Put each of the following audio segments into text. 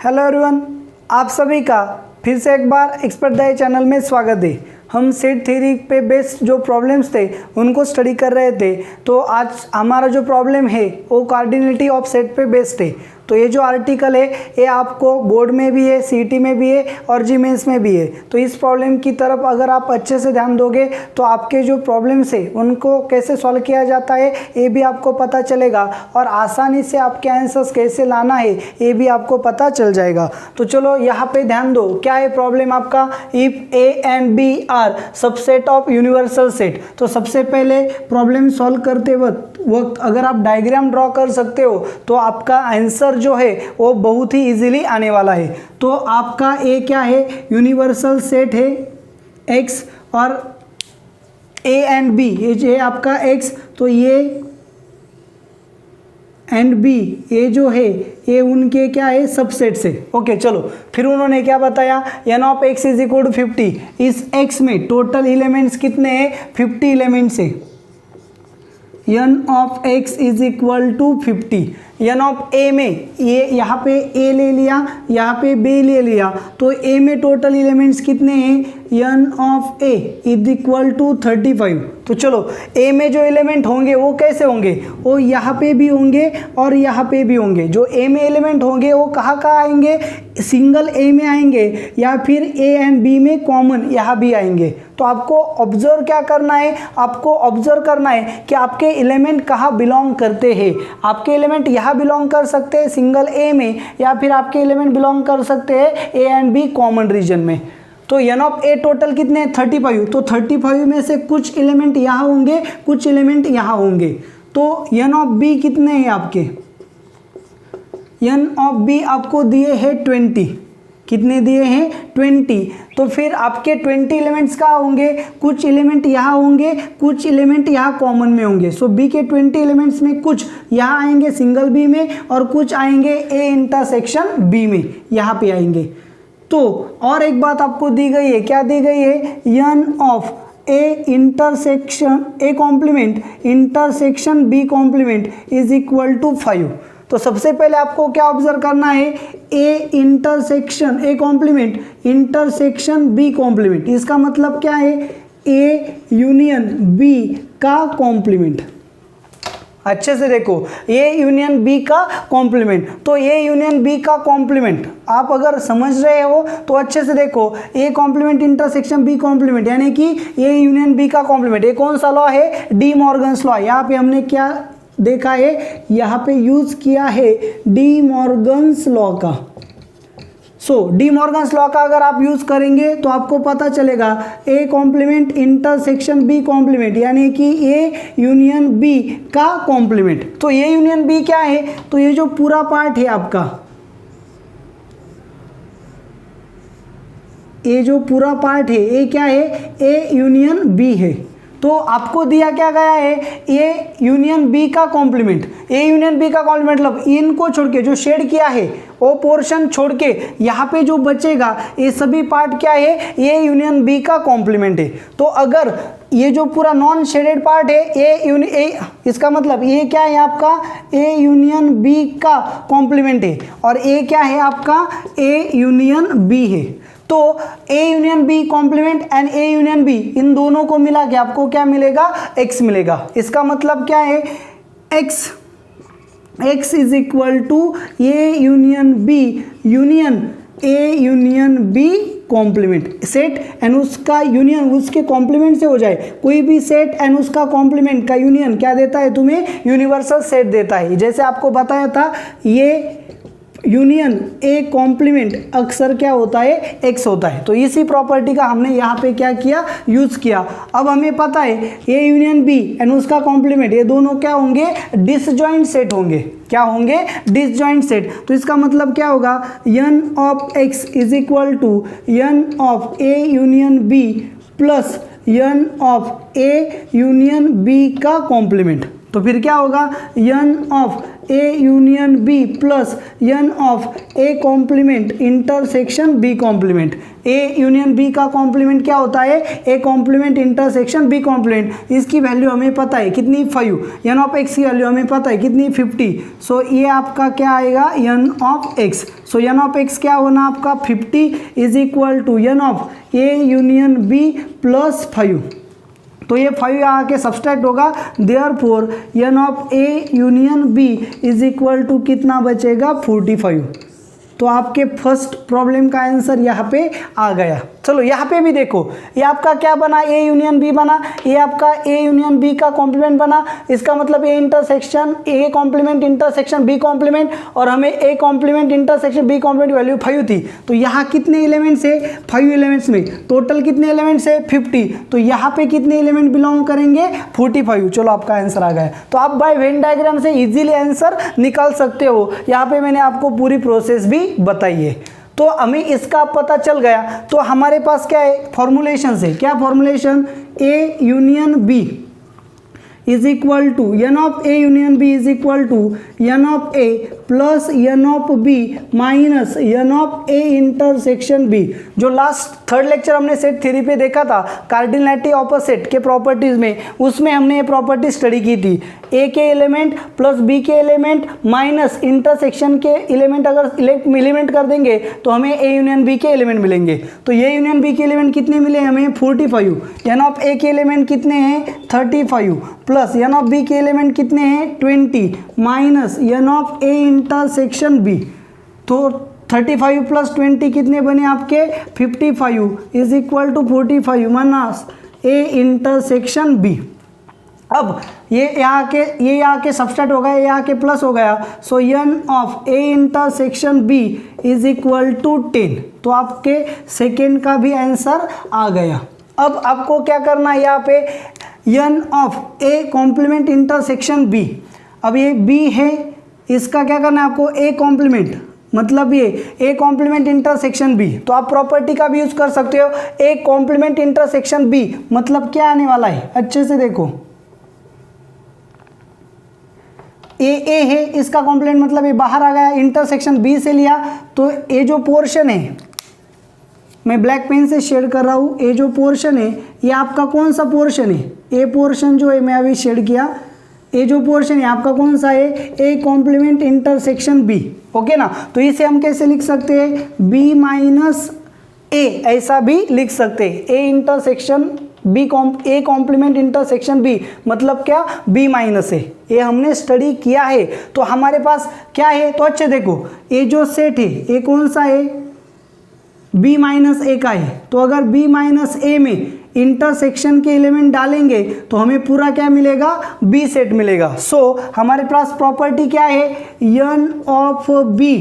Hello everyone, आप सभी का फिर से एक बार एक्सपर्ट दाई चैनल में स्वागत है। हम सेट थ्योरी पे बेस्ड जो प्रॉब्लम्स थे उनको स्टडी कर रहे थे। तो आज हमारा जो प्रॉब्लम है वो कार्डिनलिटी ऑफ सेट पे बेस्ड है। तो ये जो आर्टिकल है ये आपको बोर्ड में भी है, सीईटी में भी है और जी मेंस में भी है। तो इस प्रॉब्लम की तरफ अगर आप अच्छे से ध्यान दोगे तो आपके जो प्रॉब्लम्स है उनको कैसे सॉल्व किया जाता है ये भी आपको पता चलेगा और आसानी से आपके आंसर्स कैसे लाना है ये भी आपको पता चल जाएगा। तो चलो यहाँ पे ध्यान दो, क्या है प्रॉब्लम आपका। If A and B are subset of universal set. तो सबसे पहले प्रॉब्लम सॉल्व करते वक्त अगर आप डायग्राम ड्रॉ कर सकते हो तो आपका आंसर जो है वो बहुत ही इजीली आने वाला है। तो आपका ए क्या है, यूनिवर्सल सेट है एक्स और ए एंड बी, ये जो है आपका एक्स, तो ये एंड बी ये जो है ये उनके क्या है, सबसेट से। ओके चलो, फिर उन्होंने क्या बताया, n of X is equal to 50। इस एक्स में टोटल एलिमेंट्स कितने हैं, 50 एलिमेंट्स है। N of X is equal to 50। N of A में ये यहाँ पे ए ले लिया, यहाँ पे बी ले लिया, तो ए में टोटल एलिमेंट्स कितने हैं, n of A is equal to 35। तो चलो ए में जो एलिमेंट होंगे वो कैसे होंगे, वो यहाँ पे भी होंगे और यहाँ पे भी होंगे। जो ए में एलिमेंट होंगे वो कहाँ कहाँ आएंगे, सिंगल ए में आएंगे या फिर ए एंड बी में कॉमन यहाँ भी आएंगे। तो आपको ऑब्जर्व क्या करना है, आपको ऑब्जर्व करना है कि आपके एलिमेंट कहाँ बिलोंग करते हैं। आपके एलिमेंट यहाँ बिलोंग कर सकते हैं सिंगल ए में या फिर आपके एलिमेंट बिलोंग कर सकते हैं A and B common region में। तो एन ऑफ ए टोटल कितने हैं, 35। तो 35 में से कुछ एलिमेंट यहाँ होंगे, कुछ एलिमेंट यहाँ होंगे। तो एन ऑफ बी कितने हैं आपके, एन ऑफ बी आपको दिए हैं 20। कितने दिए हैं, 20। तो फिर आपके 20 एलिमेंट्स कहाँ होंगे, कुछ एलिमेंट यहाँ होंगे, कुछ एलिमेंट यहाँ कॉमन में होंगे। सो बी के 20 एलिमेंट्स में कुछ यहाँ आएंगे सिंगल बी में और कुछ आएंगे ए इंटरसेक्शन बी में, यहाँ पे आएंगे। तो और एक बात आपको दी गई है, क्या दी गई है, N of A intersection A complement intersection B complement is equal to 5। तो सबसे पहले आपको क्या ऑब्जर्व करना है, A intersection A complement intersection B complement. इसका मतलब क्या है, ए यूनियन बी का कॉम्प्लीमेंट। अच्छे से देखो, ए यूनियन बी का कॉम्प्लीमेंट। तो ए यूनियन बी का कॉम्प्लीमेंट आप अगर समझ रहे हो तो अच्छे से देखो, A complement intersection B complement यानी कि ए यूनियन बी का कॉम्प्लीमेंट। ये कौन सा लॉ है, डी मॉर्गन्स लॉ। यहाँ पे हमने क्या देखा है, यहाँ पे यूज किया है डी मॉर्गन्स लॉ का। सो डी मॉर्गन्स लॉ का अगर आप यूज करेंगे तो आपको पता चलेगा A complement intersection B complement यानी कि ए यूनियन बी का कॉम्प्लीमेंट। तो ए यूनियन बी क्या है, तो ये जो पूरा पार्ट है आपका, ये जो पूरा पार्ट है ये क्या है, ए यूनियन बी है। तो आपको दिया क्या गया है, ए यूनियन बी का कॉम्प्लीमेंट। ए यूनियन बी का कॉम्प्लीमेंट मतलब इनको छोड़ के जो शेड किया है वो पोर्शन छोड़ के यहाँ पे जो बचेगा ये सभी पार्ट क्या है, ए यूनियन बी का कॉम्प्लीमेंट है। तो अगर ये जो पूरा नॉन शेडेड पार्ट है ए इसका मतलब ये क्या है आपका, ए यूनियन बी का कॉम्प्लीमेंट है और ए क्या है आपका, ए यूनियन बी है। तो A union B complement and A union B इन दोनों को मिला के आपको क्या मिलेगा, एक्स मिलेगा। इसका मतलब क्या है, X is equal to A union B union A union B complement. Set and उसका यूनियन उसके कॉम्प्लीमेंट से हो जाए। कोई भी सेट एंड उसका कॉम्प्लीमेंट का यूनियन क्या देता है, तुम्हें यूनिवर्सल सेट देता है। जैसे आपको बताया था, ये यूनियन ए कॉम्प्लीमेंट अक्सर क्या होता है, एक्स होता है। तो इसी प्रॉपर्टी का हमने यहाँ पे क्या किया, यूज किया। अब हमें पता है ए यूनियन बी एंड उसका कॉम्प्लीमेंट ये दोनों क्या होंगे, डिसजॉइंट सेट होंगे। क्या होंगे, डिसजॉइंट सेट। तो इसका मतलब क्या होगा, n of X is equal to n of A union B plus n of A union B का कॉम्प्लीमेंट। तो फिर क्या होगा, n of A union B plus n of A complement intersection B complement. A union B का complement क्या होता है? A complement intersection B complement. इसकी वैल्यू हमें पता है कितनी 5, एन ऑफ एक्स की वैल्यू हमें पता है कितनी 50। सो ये आपका क्या आएगा? N of X. So N of X क्या होना आपका 50 is equal to n of A union B plus 5। तो ये 5 आके सब्सट्रैक्ट होगा, therefore n of A union B is equal to कितना बचेगा? 45। तो आपके फर्स्ट प्रॉब्लम का आंसर यहाँ पे आ गया। चलो यहाँ पे भी देखो, ये आपका क्या बना? ए यूनियन बी बना। ये आपका ए यूनियन बी का कॉम्प्लीमेंट बना। इसका मतलब A intersection A complement intersection B complement, और हमें A complement intersection B complement value 5 थी। तो यहाँ कितने एलिमेंट्स है? 5 एलिमेंट्स में टोटल कितने एलिमेंट्स है? 50। तो यहाँ पे कितने एलिमेंट बिलोंग करेंगे? 45। चलो आपका आंसर आ गया। तो आप बाय वेन डायग्राम से इजीली आंसर निकाल सकते हो। यहाँ पे मैंने आपको पूरी प्रोसेस भी बताई है। तो हमें इसका पता चल गया। तो हमारे पास क्या है? फॉर्मुलेशन से क्या formulation? A union B is equal to n of A union B is equal to n of A plus n of B minus n of A intersection B. जो लास्ट थर्ड लेक्चर हमने set theory पे देखा था cardinality opposite के properties में, उसमें हमने ये प्रॉपर्टी स्टडी की थी। ए के एलिमेंट प्लस बी के एलिमेंट माइनस इंटरसेक्शन के एलिमेंट अगर एलिमेंट कर देंगे तो हमें ए यूनियन बी के एलिमेंट मिलेंगे। तो ये यूनियन बी के एलिमेंट कितने मिले हमें? 45। एन ऑफ ए के एलिमेंट कितने हैं? 35 प्लस एन ऑफ बी के एलिमेंट कितने हैं? 20 minus n of A intersection B. तो 35 प्लस 20 कितने बने आपके? 55 is equal to 45 minus A intersection B. अब ये यहाँ के सब्सट्रैक्ट हो गया, ये यहाँ के प्लस हो गया। So N of A intersection B is equal to 10। तो आपके सेकेंड का भी आंसर आ गया। अब आपको क्या करना है? यहाँ पे n of A complement intersection B. अब ये बी है, इसका क्या करना है आपको? ए कॉम्प्लीमेंट, मतलब ये ए कॉम्प्लीमेंट इंटरसेक्शन बी। तो आप प्रॉपर्टी का भी यूज कर सकते हो। ए कॉम्प्लीमेंट इंटरसेक्शन बी मतलब क्या आने वाला है? अच्छे से देखो, ए है, इसका कॉम्प्लीमेंट मतलब ये बाहर आ गया, इंटरसेक्शन बी से लिया। तो ये जो पोर्शन है, मैं ब्लैक पेन से शेड कर रहा हूँ, ये जो पोर्शन है ये आपका कौन सा पोर्शन है? ए पोर्शन जो है मैं अभी शेड किया, ये जो पोर्शन है आपका कौन सा है? A complement intersection B. Okay ना? तो इसे हम कैसे लिख सकते हैं? बी माइनस ए, ऐसा भी लिख सकते हैं। A intersection B A complement intersection B मतलब क्या? B minus A. ये हमने स्टडी किया है। तो हमारे पास क्या है? तो अच्छे देखो, ये जो सेट है ये कौन सा है? बी माइनस ए का है। तो अगर बी माइनस ए में इंटरसेक्शन के एलिमेंट डालेंगे तो हमें पूरा क्या मिलेगा? बी सेट मिलेगा। सो हमारे पास प्रॉपर्टी क्या है? N of B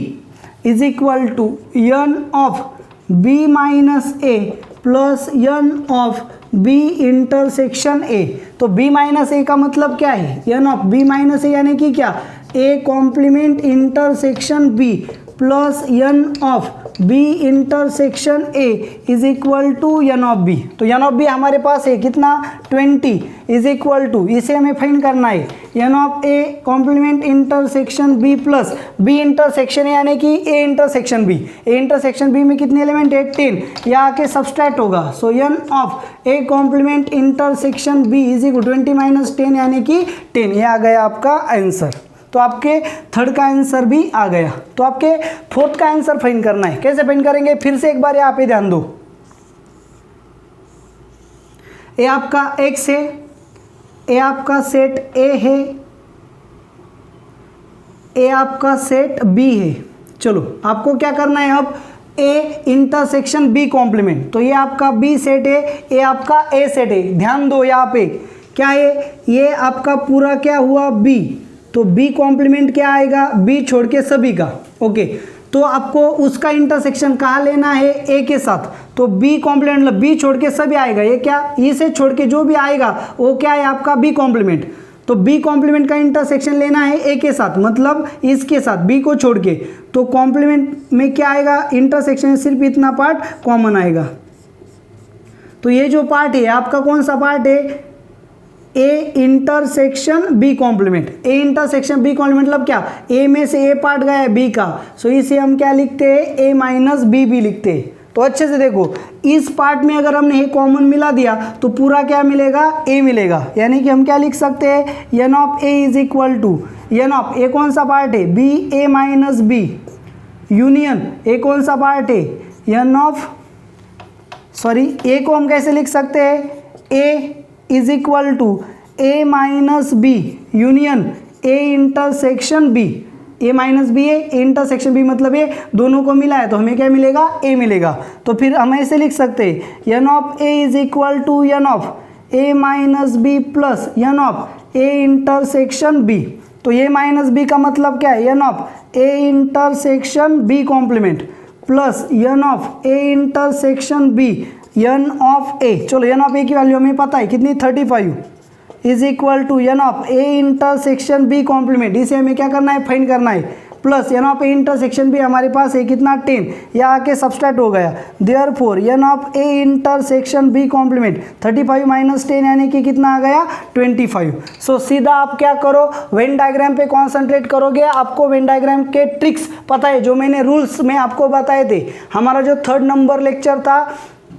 is equal to n of B minus A plus n of B intersection A. तो बी माइनस ए का मतलब क्या है? N of B minus A यानी कि क्या? A complement intersection B plus n of B intersection A is equal to n of B. तो n of B हमारे पास है कितना? 20 इज इक्वल टू, इसे हमें फाइंड करना है, N of A complement intersection B plus B intersection यानी कि A intersection B. A intersection B में कितने एलिमेंट है? 10। यह आके सब्सट्रैक्ट होगा। So N of A complement intersection B is equal 20 minus 10 यानी कि 10। यह आ गया आपका आंसर। तो आपके थर्ड का आंसर भी आ गया। तो आपके फोर्थ का आंसर फाइंड करना है। कैसे फाइंड करेंगे? फिर से एक बार यहाँ पे ध्यान दो। ये आपका एक्स है, ये आपका सेट ए है, ये आपका सेट बी है। चलो आपको क्या करना है? अब ए इंटरसेक्शन बी कॉम्प्लीमेंट। तो ये आपका बी सेट है, ये आपका ए सेट है। ध्यान दो यहाँ पे क्या है? ये आपका पूरा क्या हुआ? बी। तो बी कॉम्प्लीमेंट क्या आएगा? बी छोड़ के सभी का। ओके, तो आपको उसका इंटरसेक्शन कहाँ लेना है? ए के साथ। तो बी कॉम्प्लीमेंट मतलब बी छोड़ के सभी आएगा। ये क्या? इसे छोड़ के जो भी आएगा वो क्या है? आपका बी कॉम्प्लीमेंट। तो बी कॉम्प्लीमेंट का इंटरसेक्शन लेना है ए के साथ, मतलब इसके साथ, बी को छोड़ के। तो कॉम्प्लीमेंट में क्या आएगा? इंटरसेक्शन सिर्फ इतना पार्ट कॉमन आएगा। तो ये जो पार्ट है आपका कौन सा पार्ट है? A intersection B complement. A intersection B complement मतलब क्या, ए में से ए पार्ट गया है बी का, सो इसे हम क्या लिखते हैं, ए माइनस बी भी लिखते हैं। तो अच्छे से देखो, इस पार्ट में अगर हमने ए कॉमन मिला दिया तो पूरा क्या मिलेगा, ए मिलेगा। यानी कि हम क्या लिख सकते हैं, n of A is equal to n of A कौन सा पार्ट है, B A minus B union A कौन सा पार्ट है, एन ऑफ ए को हम कैसे लिख सकते हैं, A is equal to A minus B union A intersection B. A minus B है, ए इंटरसेक्शन बी मतलब ये दोनों को मिला है तो हमें क्या मिलेगा, ए मिलेगा। तो फिर हम ऐसे लिख सकते हैं, n of A is equal to n of A minus B plus n of A intersection B. तो ए माइनस बी का मतलब क्या है, N of A intersection B complement plus n of A intersection B n of A. चलो n of ए की value हमें पता है कितनी, 35 is equal to n of A intersection B complement. इसे हमें क्या करना है, फाइंड करना है, plus n of A intersection B हमारे पास है कितना, 10, यह आके सबस्ट्रैक्ट हो गया। Therefore n of A intersection B complement 35 minus 10 यानी कि कितना आ गया, 25। सो सीधा आप क्या करो, वेन डायग्राम पे कॉन्सेंट्रेट करोगे। आपको वेन डायग्राम के ट्रिक्स पता है जो मैंने रूल्स में आपको बताए थे। हमारा जो 3rd नंबर लेक्चर था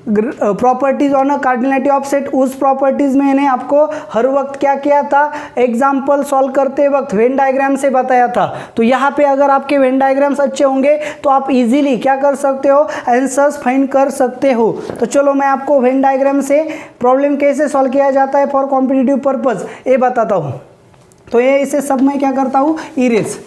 properties on a cardinality of set, उस प्रॉपर्टीज में मैंने आपको हर वक्त क्या किया था, एग्जाम्पल सॉल्व करते वक्त वेन डायग्राम से बताया था। तो यहाँ पे अगर आपके वेन डायग्राम्स अच्छे होंगे तो आप इजीली क्या कर सकते हो, आंसर्स फाइंड कर सकते हो। तो चलो मैं आपको वेन डायग्राम से प्रॉब्लम कैसे सॉल्व किया जाता है फॉर कॉम्पिटिटिव पर्पज ये बताता हूँ। तो ये इसे सब मैं क्या करता हूँ, इरेज।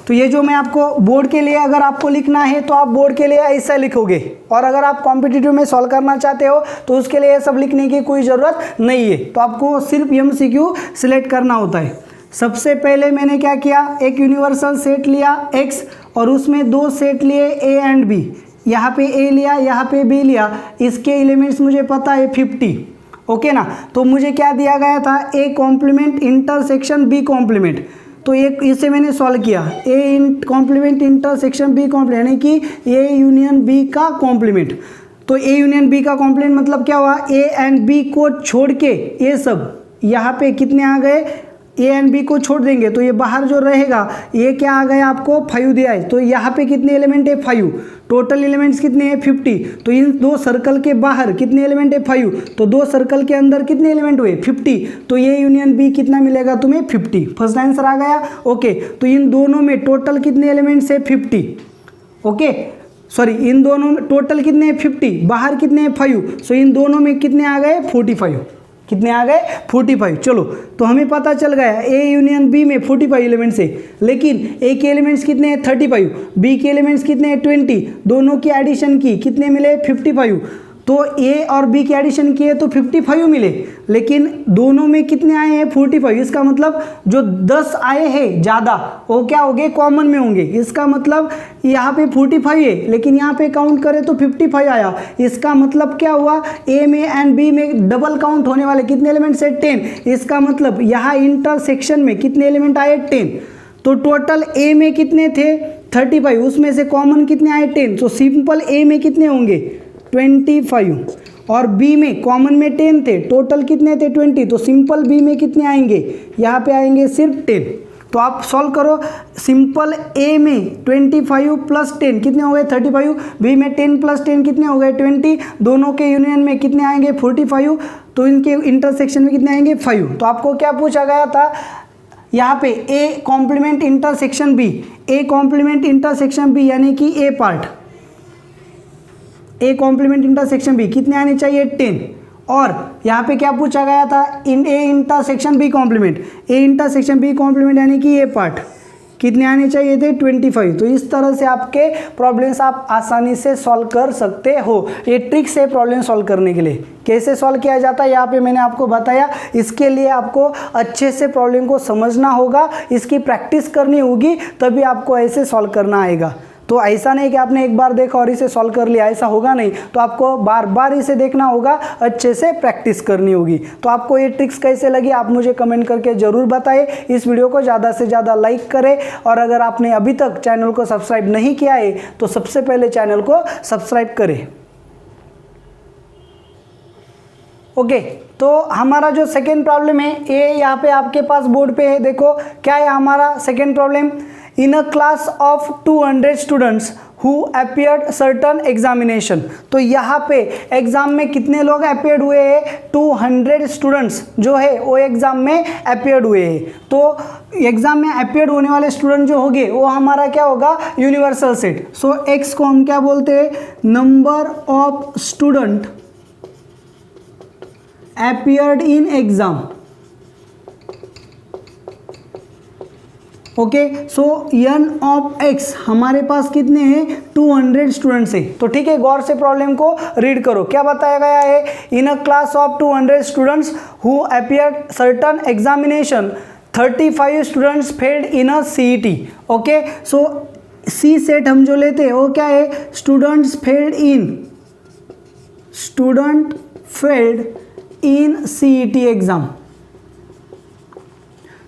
तो ये जो मैं आपको बोर्ड के लिए अगर आपको लिखना है तो आप बोर्ड के लिए ऐसा लिखोगे, और अगर आप कॉम्पिटिटिव में सॉल्व करना चाहते हो तो उसके लिए ये सब लिखने की कोई ज़रूरत नहीं है। तो आपको सिर्फ MCQ सिलेक्ट करना होता है। सबसे पहले मैंने क्या किया, एक यूनिवर्सल सेट लिया X और उसमें 2 सेट लिए A एंड B। यहाँ पे A लिया, यहाँ पे B लिया। इसके एलिमेंट्स मुझे पता है 50, ओके ना। तो मुझे क्या दिया गया था, A complement intersection B complement. तो एक इसे मैंने सॉल्व किया, A complement intersection B complement यानी कि ए यूनियन बी का कॉम्प्लीमेंट। तो ए यूनियन बी का कॉम्प्लीमेंट मतलब क्या हुआ, ए एंड बी को छोड़ के ये सब यहाँ पे कितने आ गए, ए एंड बी को छोड़ देंगे तो ये बाहर जो रहेगा ये क्या आ गया, आपको 5 दिया है। तो यहाँ पे कितने एलिमेंट है, 5। टोटल एलिमेंट्स कितने हैं, 50। तो इन 2 सर्कल के बाहर कितने एलिमेंट है, 5। तो 2 सर्कल के अंदर कितने एलिमेंट हुए, 50। तो ये यूनियन बी कितना मिलेगा तुम्हें, 50। फर्स्ट आंसर आ गया, ओके। तो इन दोनों में टोटल कितने एलिमेंट्स है, 50, ओके। सॉरी, इन दोनों में टोटल कितने हैं, 50, बाहर कितने हैं, 5। सो इन दोनों में कितने आ गए, 45। कितने आ गए, 45। चलो तो हमें पता चल गया ए यूनियन बी में 45 एलिमेंट्स है, लेकिन ए के एलिमेंट्स कितने हैं, 35, बी के एलिमेंट्स कितने हैं, 20। दोनों की एडिशन की कितने मिले, 55। तो ए और बी की एडिशन किए तो 55 मिले, लेकिन दोनों में कितने आए हैं, 45। इसका मतलब जो 10 आए हैं ज़्यादा वो क्या होंगे, कॉमन में होंगे। इसका मतलब यहाँ पे 45 है लेकिन यहाँ पे काउंट करें तो 55 आया। इसका मतलब क्या हुआ, ए में एंड बी में डबल काउंट होने वाले कितने एलिमेंट्स है, 10। इसका मतलब यहाँ इंटरसेक्शन में कितने एलिमेंट आए, 10। तो टोटल ए में कितने थे, 35, उसमें से कॉमन कितने आए, 10। तो सिंपल ए में कितने होंगे, 25, और बी में कॉमन में 10 थे, टोटल कितने थे, 20। तो सिंपल बी में कितने आएंगे, यहाँ पे आएंगे सिर्फ 10। तो आप सॉल्व करो, सिंपल ए में 25 प्लस 10 कितने हो गए, 35। बी में 10 प्लस 10 कितने हो गए, 20। दोनों के यूनियन में कितने आएंगे, 45। तो इनके इंटरसेक्शन में कितने आएंगे, 5। तो आपको क्या पूछा गया था यहाँ पे, A complement intersection B, A complement intersection B यानी कि A part, A complement intersection B कितने आने चाहिए, 10। और यहाँ पे क्या पूछा गया था, in A intersection B complement, A intersection B complement यानी कि ए पार्ट कितने आने चाहिए थे, 25। तो इस तरह से आपके प्रॉब्लम्स आप आसानी से सॉल्व कर सकते हो। ये ट्रिक्स है प्रॉब्लम सॉल्व करने के लिए। कैसे सॉल्व किया जाता है यहाँ पे मैंने आपको बताया। इसके लिए आपको अच्छे से प्रॉब्लम को समझना होगा, इसकी प्रैक्टिस करनी होगी, तभी आपको ऐसे सॉल्व करना आएगा। तो ऐसा नहीं कि आपने एक बार देखा और इसे सॉल्व कर लिया, ऐसा होगा नहीं। तो आपको बार बार इसे देखना होगा, अच्छे से प्रैक्टिस करनी होगी। तो आपको ये ट्रिक्स कैसे लगी आप मुझे कमेंट करके ज़रूर बताएं। इस वीडियो को ज़्यादा से ज़्यादा लाइक करें, और अगर आपने अभी तक चैनल को सब्सक्राइब नहीं किया है तो सबसे पहले चैनल को सब्सक्राइब करें। ओके, तो हमारा जो सेकेंड प्रॉब्लम है ये यहाँ पे आपके पास बोर्ड पे है, देखो क्या है हमारा second problem. In a class of 200 students who appeared certain examination, तो यहाँ पे एग्जाम में कितने लोग अपीयर्ड हुए हैं, 200 स्टूडेंट्स जो है वो एग्जाम में अपीयर्ड हुए हैं। तो एग्जाम में अपीयर्ड होने वाले स्टूडेंट जो होंगे वो हमारा क्या होगा, यूनिवर्सल सेट। सो एक्स को हम क्या बोलते हैं, number of student appeared in exam. Okay, so n of x हमारे पास कितने हैं, 200 स्टूडेंट्स है। तो ठीक है, गौर से प्रॉब्लम को रीड करो, क्या बताया गया है, in a class of 200 students who appeared certain examination 35 students failed in a CET। Okay, so C set हम जो लेते हैं वो क्या है, student failed in CET exam.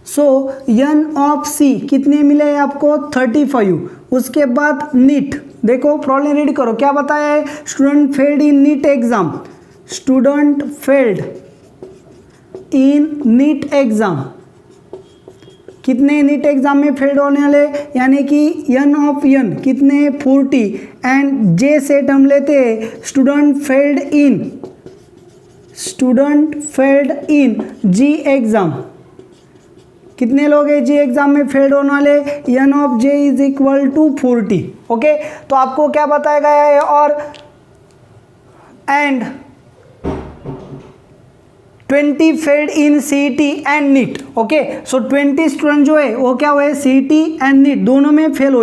So n of c कितने मिले आपको, 35। उसके बाद नीट, देखो प्रॉब्लम रीड करो, क्या बताया है, student failed in NEET exam, student failed in NEET exam, कितने नीट एग्जाम में फेल्ड होने वाले, यानी कि n ऑफ n कितने, 40। एंड j सेट हम लेते हैं, स्टूडेंट फेल्ड इन g एग्जाम, कितने लोग हैं जी एग्जाम में फेल्ड होने वाले, n of j is equal to 40। Okay, तो आपको क्या बताया गया है, और and 20 failed in CET and NEET. Okay, so 20 student जो है वो क्या हुए, CET एंड नीट दोनों में फेल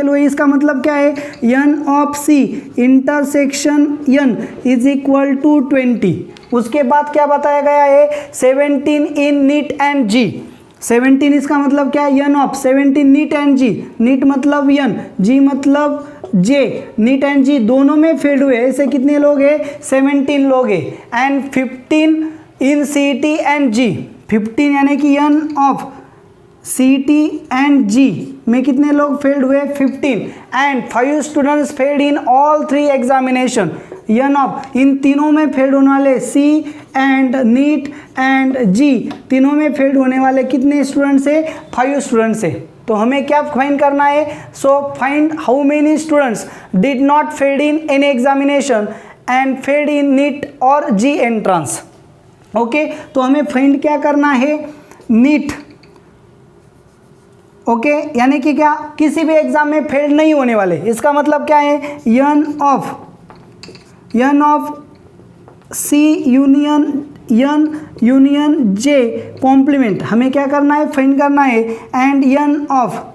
हुए, इसका मतलब क्या है, n of c intersection n is equal to 20। उसके बाद क्या बताया गया है, 17 इन नीट एंड g, 17 इसका मतलब क्या है, n of 17 NEET and g, NEET मतलब n, g मतलब j, नीट एंड g दोनों में फेल्ड हुए, ऐसे कितने लोग हैं, 17 लोग हैं। And 15 in CET and g, 15 यानी कि n of CET and g में कितने लोग फेल्ड हुए, 15। And 5 students failed in all 3 examination, n of इन तीनों में फेल्ड होने वाले C and NEET and G तीनों में फेल्ड होने वाले कितने स्टूडेंट्स है, 5 स्टूडेंट्स है। तो हमें क्या फाइंड करना है, so find how many students did not failed in any examination and failed in NEET और G एंट्रेंस। ओके, तो हमें फाइंड क्या करना है, नीट। ओके, यानी कि क्या, किसी भी एग्जाम में फेल नहीं होने वाले, इसका मतलब क्या है, n of c union j complement हमें क्या करना है, फाइंड करना है। And n of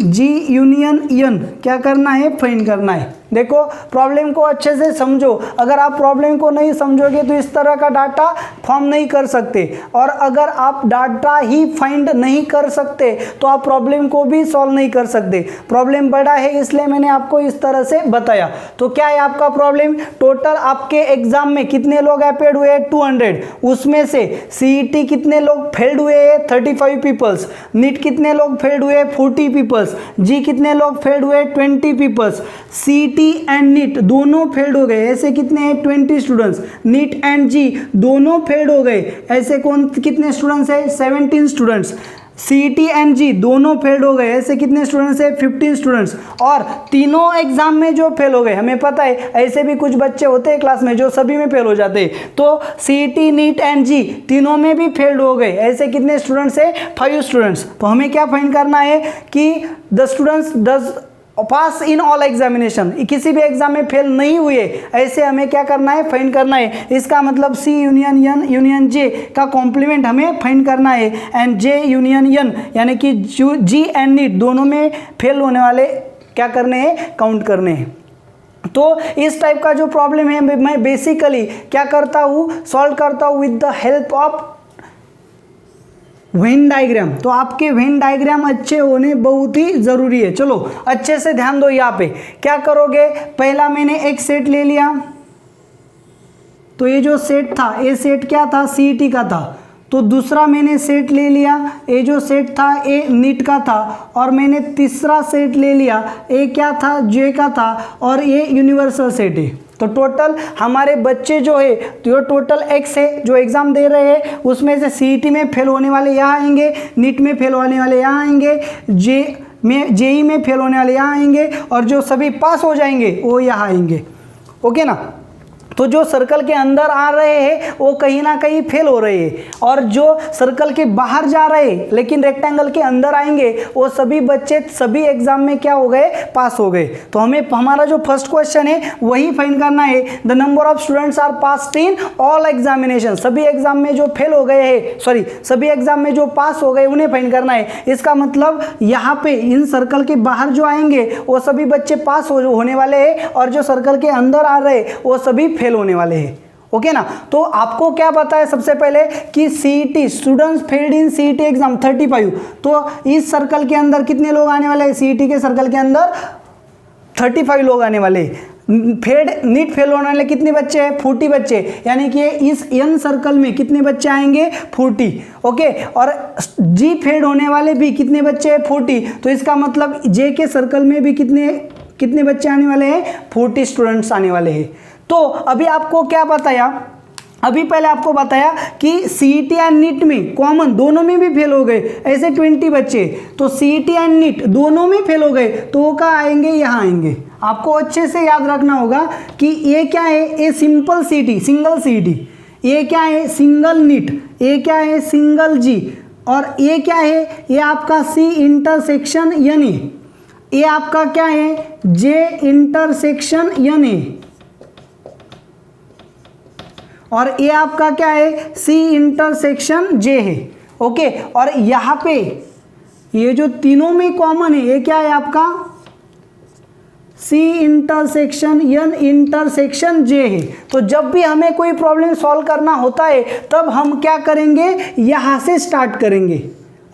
g union n क्या करना है, फाइंड करना है। देखो प्रॉब्लम को अच्छे से समझो, अगर आप प्रॉब्लम को नहीं समझोगे तो इस तरह का डाटा फॉर्म नहीं कर सकते, और अगर आप डाटा ही फाइंड नहीं कर सकते तो आप प्रॉब्लम को भी सॉल्व नहीं कर सकते। प्रॉब्लम बड़ा है इसलिए मैंने आपको इस तरह से बताया। तो क्या है आपका प्रॉब्लम, टोटल आपके एग्जाम में कितने लोग अपीयर्ड हुए, 200, उसमें से CET कितने लोग फेल्ड हुए हैं, 35 पीपल्स, नीट कितने लोग फेल्ड हुए, 40 पीपल्स, G कितने लोग फेल्ड हुए, 20 पीपल्स, CET एंड नीट दोनों फेल्ड हो गए, ऐसे कितने हैं, 20 स्टूडेंट्स, नीट एंड जी दोनों फेल्ड हो गए, ऐसे कितने स्टूडेंट्स है, 17 स्टूडेंट्स, CET एंड जी दोनों फेल्ड हो गए, ऐसे कितने स्टूडेंट्स है, 15 स्टूडेंट्स, और तीनों एग्जाम में जो फेल हो गए, हमें पता है ऐसे भी कुछ बच्चे होते हैं क्लास में जो सभी में फेल हो जाते हैं, तो CET नीट एंड जी तीनों में भी फेल्ड हो गए, ऐसे कितने स्टूडेंट्स है, 5 स्टूडेंट्स। तो हमें क्या फाइंड करना है कि the students does pass in all examination, किसी भी एग्जाम में फेल नहीं हुए, ऐसे हमें क्या करना है, फाइंड करना है। इसका मतलब C union n union J का कॉम्प्लीमेंट हमें फाइंड करना है, एंड J यूनियन n यानी कि G एंड नीट दोनों में फेल होने वाले क्या करने हैं, काउंट करने हैं। तो इस टाइप का जो प्रॉब्लम है मैं बेसिकली क्या करता हूँ, सॉल्व करता हूँ with the help of Venn diagram. तो आपके वेन डायग्राम अच्छे होने बहुत ही ज़रूरी है। चलो अच्छे से ध्यान दो, यहाँ पे क्या करोगे, पहला मैंने एक सेट ले लिया, तो ये जो सेट था ये सेट क्या था, CET का था, तो दूसरा मैंने सेट ले लिया, ये जो सेट था ये नीट का था, और मैंने तीसरा सेट ले लिया, ये क्या था, J का था, और ये यूनिवर्सल सेट है। तो टोटल हमारे बच्चे जो है जो टोटल x है जो एग्ज़ाम दे रहे हैं उसमें से CET में फेल होने वाले यहाँ आएंगे, नीट में फेल होने वाले यहाँ आएंगे, जेई में फेल होने वाले यहाँ आएंगे और जो सभी पास हो जाएंगे वो यहाँ आएंगे। ओके ना। तो जो सर्कल के अंदर आ रहे हैं वो कहीं ना कहीं फेल हो रहे हैं और जो सर्कल के बाहर जा रहे हैं लेकिन रेक्टेंगल के अंदर आएंगे वो सभी बच्चे सभी एग्जाम में क्या हो गए, पास हो गए। तो हमें हमारा जो फर्स्ट क्वेश्चन है वही फाइंड करना है, the number of students are passed in all examination, सभी एग्जाम में जो फेल हो गए हैं सभी एग्जाम में जो पास हो गए उन्हें फाइंड करना है। इसका मतलब यहाँ पे इन सर्कल के बाहर जो आएंगे वो सभी बच्चे पास होने वाले हैं और जो सर्कल के अंदर आ रहे वो सभी फेल होने वाले हैं। ओके ना। तो आपको क्या पता है सबसे पहले कि CET students failed in CET exam 35, तो इस सर्कल के अंदर कितने लोग आने वाले हैं, CET के सर्कल के अंदर 35 लोग आने वाले। नीट फेल होने वाले कितने बच्चे हैं, 40 बच्चे, यानी कि इस एन सर्कल में कितने बच्चे आएंगे, 40। ओके। और जी फेल होने वाले भी कितने बच्चे हैं, 40। तो इसका मतलब जे के सर्कल में भी कितने बच्चे आने वाले हैं, 40 स्टूडेंट्स आने वाले हैं। तो अभी आपको क्या बताया, अभी पहले आपको बताया कि CET एंड नीट में कॉमन दोनों में भी फेल हो गए ऐसे 20 बच्चे, तो CET एंड नीट दोनों में फेल हो गए तो वो कहाँ आएंगे, यहाँ आएंगे। आपको अच्छे से याद रखना होगा कि ये क्या है, ये सिंपल CET सिंगल CET, ये क्या है सिंगल नीट, ये क्या है सिंगल जी, और ये क्या है, ये आपका C इंटरसेक्शन NA, ये आपका क्या है J इंटरसेक्शन NA, और ये आपका क्या है C इंटरसेक्शन J है। ओके। और यहाँ पे ये जो तीनों में कॉमन है ये क्या है आपका C intersection N intersection J है। तो जब भी हमें कोई प्रॉब्लम सॉल्व करना होता है तब हम क्या करेंगे, यहाँ से स्टार्ट करेंगे।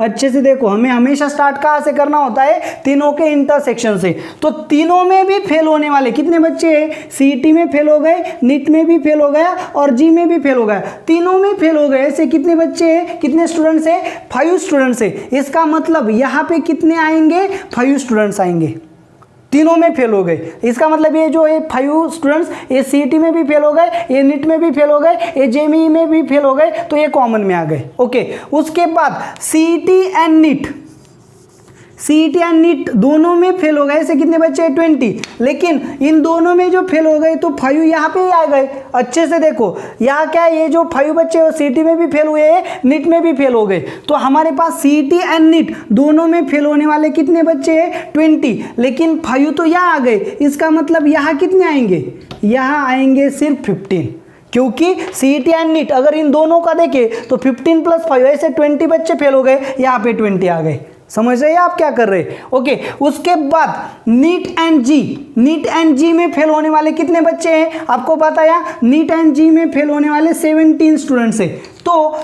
अच्छे से देखो, हमें हमेशा स्टार्ट कहाँ से करना होता है, तीनों के इंटरसेक्शन से। तो तीनों में भी फेल होने वाले कितने बच्चे हैं, CET में फेल हो गए, नीट में भी फेल हो गया और जी में भी फेल हो गया, तीनों में फेल हो गए। ऐसे कितने बच्चे हैं, कितने स्टूडेंट्स हैं, 5 स्टूडेंट्स है। इसका मतलब यहाँ पे कितने आएंगे, 5 स्टूडेंट्स आएंगे, तीनों में फेल हो गए। इसका मतलब ये जो है 5 स्टूडेंट्स ये CET में भी फेल हो गए, ये नीट में भी फेल हो गए, ये JEE में भी फेल हो गए, तो ये कॉमन में आ गए। ओके। उसके बाद CET एंड नीट दोनों में फेल हो गए, ऐसे कितने बच्चे हैं, 20। लेकिन इन दोनों में जो फेल हो गए तो 5 यहाँ पे ही आ गए। अच्छे से देखो, यहाँ क्या है, ये जो 5 बच्चे हैं CET में भी फेल हुए हैं, नीट में भी फेल हो गए। तो हमारे पास CET एंड नीट दोनों में फेल होने वाले कितने बच्चे हैं, 20। लेकिन 5 तो यहाँ आ गए, इसका मतलब यहाँ कितने आएंगे, यहाँ आएंगे सिर्फ 15, क्योंकि CET एंड नीट अगर इन दोनों का देखें तो 15 + 5 ऐसे 20 बच्चे फेल हो गए, यहाँ पे 20 आ गए। समझ रहे हैं आप क्या कर रहे हैं। ओके। उसके बाद नीट एंड जी में फेल होने वाले कितने बच्चे हैं, आपको बताया नीट एंड जी में फेल होने वाले 17 स्टूडेंट्स है। तो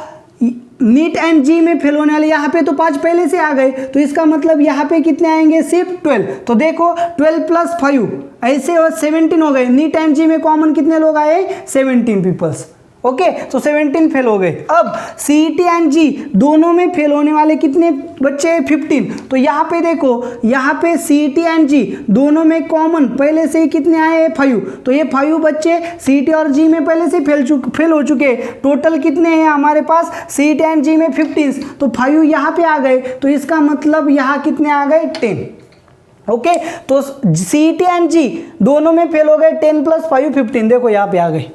नीट एंड जी में फेल होने वाले यहाँ पे तो 5 पहले से आ गए, तो इसका मतलब यहाँ पे कितने आएंगे, सिर्फ 12। तो देखो 12 + 5 ऐसे और 17 हो गए। नीट एंड जी में कॉमन कितने लोग आए, 17 पीपल्स। ओके। तो 17 फेल हो गए। अब CET एंड जी दोनों में फेल होने वाले कितने बच्चे हैं, 15। तो यहाँ पे देखो, यहाँ पे CET एंड जी दोनों में कॉमन पहले से ही कितने आए हैं, 5। तो ये 5 बच्चे CET और जी में पहले से फेल हो चुके। टोटल कितने हैं हमारे पास, CET एंड जी में 15, तो 5 यहाँ पे आ गए। तो इसका मतलब यहाँ कितने आ गए, 10। ओके। तो CET एंड जी दोनों में फेल हो गए, 10 + 5 15, देखो यहाँ पे आ गए।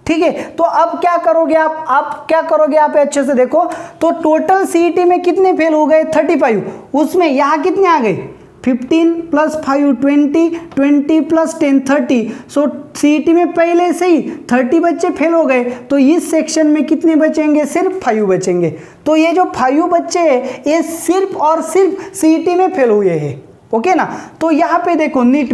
ठीक है। तो अब क्या करोगे आप क्या करोगे, आप अच्छे से देखो। तो टोटल CET में कितने फेल हो गए, 35, उसमें यहाँ कितने आ गए, 15 + 5 20, 20 + 10 30। सो CET में पहले से ही 30 बच्चे फेल हो गए, तो इस सेक्शन में कितने बचेंगे, सिर्फ 5 बचेंगे। तो ये जो 5 बच्चे हैं ये सिर्फ और सिर्फ CET में फेल हुए हैं। ओके ना। तो यहाँ पे देखो नीट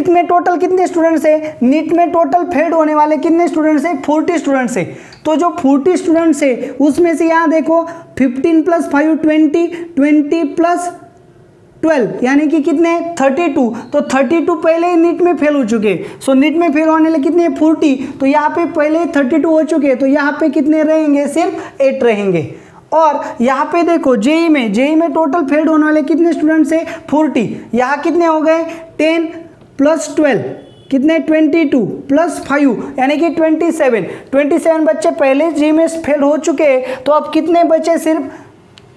में टोटल कितने स्टूडेंट्स है, नीट में टोटल फेल होने वाले कितने स्टूडेंट्स है, 40 स्टूडेंट्स है। तो जो 40 स्टूडेंट्स है उसमें से यहाँ देखो 15 + 5 20, 20 + 12 यानी कि कितने, 32। तो 32 पहले ही नीट में फेल हो चुके। सो नीट में फेल होने वाले कितने, 40। तो यहाँ पे पहले 32 हो चुके, तो यहाँ पे कितने रहेंगे, सिर्फ 8 रहेंगे। और यहाँ पे देखो जेई में टोटल फेल्ड होने वाले कितने स्टूडेंट्स है 40, यहाँ कितने हो गए 10 + 12 कितने 22 + 5 यानी कि 27 बच्चे पहले जेई में फेल हो चुके हैं, तो अब कितने बचे सिर्फ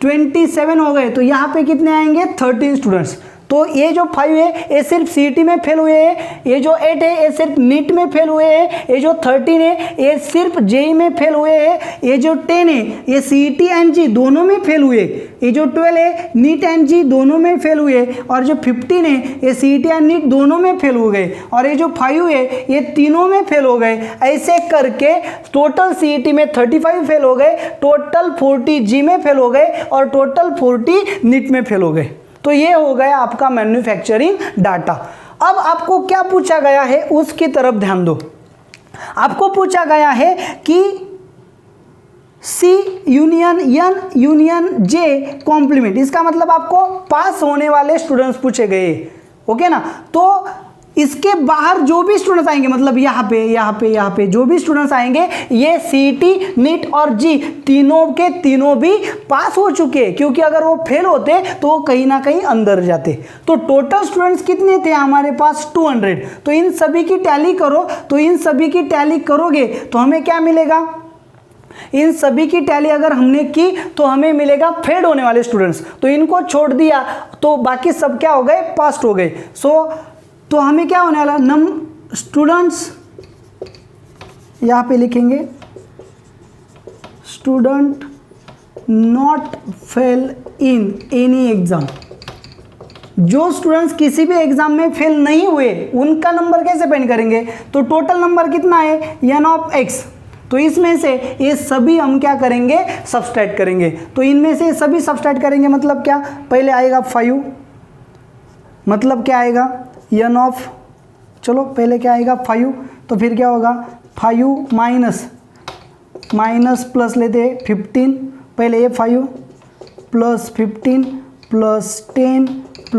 27 हो गए, तो यहाँ पे कितने आएंगे 13 स्टूडेंट्स। तो ये जो 5 है ये सिर्फ सीईटी में फेल हुए हैं, ये जो 8 है ये सिर्फ नीट में फेल हुए हैं, ये जो 13 है ये सिर्फ जेई में फेल हुए हैं, ये जो 10 है ये सीईटी एंड जी दोनों में फेल हुए, ये जो 12 है नीट एंड जी दोनों में फेल हुए, और जो 15 है ये सीईटी एंड नीट दोनों में फेल हो गए, और ये जो 5 है ये तीनों में फेल हो गए। ऐसे करके टोटल सीईटी में 35 फेल हो गए, टोटल 40 जी में फेल हो गए, और टोटल 40 नीट में फेल हो गए। तो ये हो गया आपका मैन्युफैक्चरिंग डाटा। अब आपको क्या पूछा गया है उसकी तरफ ध्यान दो। आपको पूछा गया है कि सी यूनियन एन यूनियन जे कॉम्प्लीमेंट, इसका मतलब आपको पास होने वाले स्टूडेंट्स पूछे गए, ओके ना। तो इसके बाहर जो भी स्टूडेंट्स आएंगे, मतलब यहाँ पे जो भी स्टूडेंट्स आएंगे ये सीईटी नीट और जी तीनों के तीनों भी पास हो चुके हैं, क्योंकि अगर वो फेल होते तो वो कहीं ना कहीं अंदर जाते। तो टोटल स्टूडेंट्स कितने थे हमारे पास 200। तो इन सभी की टैली करो, तो इन सभी की टैली करोगे तो हमें क्या मिलेगा, इन सभी की टैली अगर हमने की तो हमें मिलेगा फेल होने वाले स्टूडेंट्स। तो इनको छोड़ दिया तो बाकी सब क्या हो गए, पास हो गए। तो हमें क्या होने वाला, नम स्टूडेंट्स यहाँ पे लिखेंगे student not fail in any exam. जो स्टूडेंट्स किसी भी एग्जाम में फेल नहीं हुए उनका नंबर कैसे फाइंड करेंगे, तो टोटल नंबर कितना है n(x), तो इसमें से ये सभी हम क्या करेंगे, सब्सट्रैक्ट करेंगे। तो इनमें से सभी सब्सट्रैक्ट करेंगे मतलब क्या, पहले आएगा 5, मतलब क्या आएगा चलो पहले क्या आएगा 5, तो फिर क्या होगा 5 माइनस प्लस लेते 15, पहले ये 5 + 15 + 10 +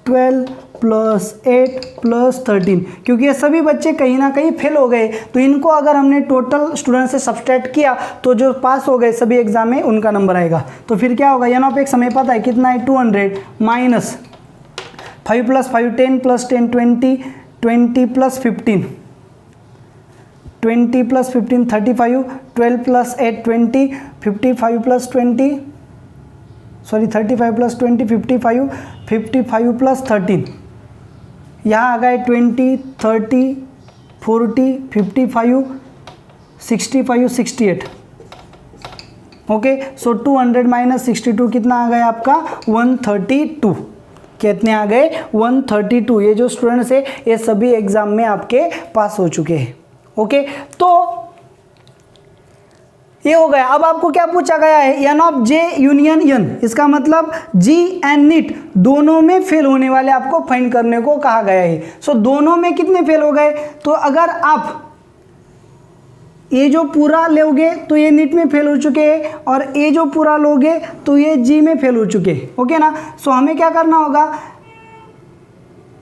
12 + 8 + 13, क्योंकि ये सभी बच्चे कहीं ना कहीं फेल हो गए। तो इनको अगर हमने टोटल स्टूडेंट से सब्सट्रैक्ट किया तो जो पास हो गए सभी एग्जाम में उनका नंबर आएगा। तो फिर क्या होगा, n(x) हमें पता है कितना है 200 माइनस 5 + 5 10 + 10 20 20 + 15 20 + 15 35 12 + 8 20 55 + 20 35 + 20 55 55 + 13, यहाँ आ गए 20 30 40 55 65 68, ओके। सो 200 - 62 कितना आ गया आपका 132, कितने आ गए 132। ये जो स्टूडेंट्स है ये सभी एग्जाम में आपके पास हो चुके हैं, ओके। तो ये हो गया। अब आपको क्या पूछा गया है, n(j यूनियन n), इसका मतलब जी एंड नीट दोनों में फेल होने वाले आपको फाइंड करने को कहा गया है। सो दोनों में कितने फेल हो गए, तो अगर आप ये जो पूरा लोगे तो ये नीट में फेल हो चुके हैं, और ये जो पूरा लोगे तो ये जी में फेल हो चुके हैं, ओके ना। सो हमें क्या करना होगा,